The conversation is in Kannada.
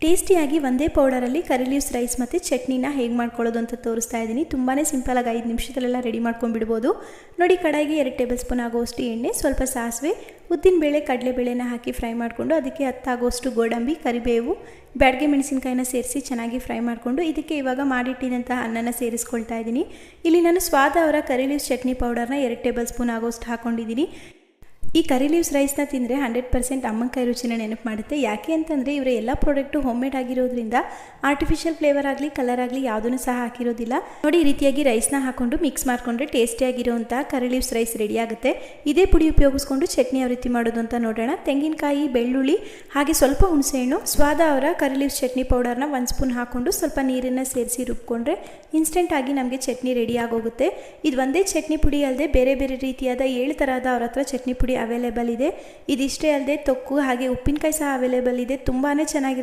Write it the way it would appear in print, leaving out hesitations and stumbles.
ಟೇಸ್ಟಿಯಾಗಿ ಒಂದೇ ಪೌಡರಲ್ಲಿ ಕರಿ ಲೀವ್ಸ್ ರೈಸ್ ಮತ್ತು ಚಟ್ನಿನ ಹೇಗೆ ಮಾಡ್ಕೊಳ್ಳೋದು ಅಂತ ತೋರಿಸ್ತಾ ಇದ್ದೀನಿ. ತುಂಬಾ ಸಿಂಪಲಾಗಿ 5 ನಿಮಿಷದಲ್ಲೆಲ್ಲ ರೆಡಿ ಮಾಡ್ಕೊಂಡ್ಬಿಡ್ಬೋದು. ನೋಡಿ, ಕಡಾಯಿಗೆ 2 ಟೇಬಲ್ ಸ್ಪೂನ್ ಆಗೋಷ್ಟು ಎಣ್ಣೆ, ಸ್ವಲ್ಪ ಸಾಸಿವೆ, ಉದ್ದಿನಬೇಳೆ, ಕಡಲೆಬೇಳೆನ ಹಾಕಿ ಫ್ರೈ ಮಾಡಿಕೊಂಡು ಅದಕ್ಕೆ 10 ಆಗೋಷ್ಟು ಗೋಡಂಬಿ, ಕರಿಬೇವು, ಬ್ಯಾಡಗೆ ಮೆಣಸಿನಕಾಯಿನ ಸೇರಿಸಿ ಚೆನ್ನಾಗಿ ಫ್ರೈ ಮಾಡಿಕೊಂಡು ಇದಕ್ಕೆ ಇವಾಗ ಮಾಡಿಟ್ಟಿದ್ದಂಥ ಅನ್ನನ ಸೇರಿಸ್ಕೊಳ್ತಾ ಇದ್ದೀನಿ. ಇಲ್ಲಿ ನಾನು ಸ್ವಾದ ಅವರ ಕರಿ ಲೀವ್ಸ್ ಚಟ್ನಿ ಪೌಡರ್ನ 2 ಟೇಬಲ್ ಸ್ಪೂನ್ ಆಗೋಷ್ಟು ಹಾಕ್ಕೊಂಡಿದ್ದೀನಿ. ಈ ಕರಿ ಲೀವ್ಸ್ ರೈಸ್ನ ತಿಂದರೆ 100% ಅಮ್ಮನ ಕೈ ರುಚಿನ ನೆನಪು ಮಾಡುತ್ತೆ. ಯಾಕೆ ಅಂತಂದರೆ ಇವರ ಎಲ್ಲ ಪ್ರಾಡಕ್ಟು ಹೋಮ್ ಮೇಡ್ ಆಗಿರೋದ್ರಿಂದ ಆರ್ಟಿಫಿಷಿಯಲ್ ಫ್ಲೇವರ್ ಆಗಲಿ ಕಲರ್ ಆಗಲಿ ಯಾವುದನ್ನು ಸಹ ಹಾಕಿರೋದಿಲ್ಲ. ನೋಡಿ, ಈ ರೀತಿಯಾಗಿ ರೈಸ್ನ ಹಾಕ್ಕೊಂಡು ಮಿಕ್ಸ್ ಮಾಡಿಕೊಂಡ್ರೆ ಟೇಸ್ಟಿಯಾಗಿರುವಂಥ ಕರಿ ಲೀವ್ಸ್ ರೈಸ್ ರೆಡಿ ಆಗುತ್ತೆ. ಇದೇ ಪುಡಿ ಉಪಯೋಗಿಸ್ಕೊಂಡು ಚಟ್ನಿ ಯಾವ ರೀತಿ ಮಾಡೋದು ಅಂತ ನೋಡೋಣ. ತೆಂಗಿನಕಾಯಿ, ಬೆಳ್ಳುಳ್ಳಿ ಹಾಗೆ ಸ್ವಲ್ಪ ಹುಣಸೆಹಣ್ಣು, ಸ್ವಾದ ಅವರ ಕರಿ ಲೀವ್ಸ್ ಚಟ್ನಿ ಪೌಡರ್ನ 1 ಸ್ಪೂನ್ ಹಾಕ್ಕೊಂಡು ಸ್ವಲ್ಪ ನೀರನ್ನು ಸೇರಿಸಿ ರುಬ್ಕೊಂಡ್ರೆ ಇನ್ಸ್ಟೆಂಟಾಗಿ ನಮಗೆ ಚಟ್ನಿ ರೆಡಿ ಆಗೋಗುತ್ತೆ. ಇದು ಒಂದೇ ಚಟ್ನಿ ಪುಡಿ ಅಲ್ಲದೆ ಬೇರೆ ಬೇರೆ ರೀತಿಯಾದ 7 ಥರದ ಅವ್ರ ಹತ್ರ ಚಟ್ನಿ ಪುಡಿ ಅವೈಲೇಬಲ್ ಇದೆ. ಇದಿಷ್ಟೇ ಅಲ್ಲದೆ ತೊಕ್ಕು ಹಾಗೆ ಉಪ್ಪಿನಕಾಯಿ ಸಹ ಅವೈಲೇಬಲ್ ಇದೆ. ತುಂಬಾ ಚೆನ್ನಾಗಿರುತ್ತೆ.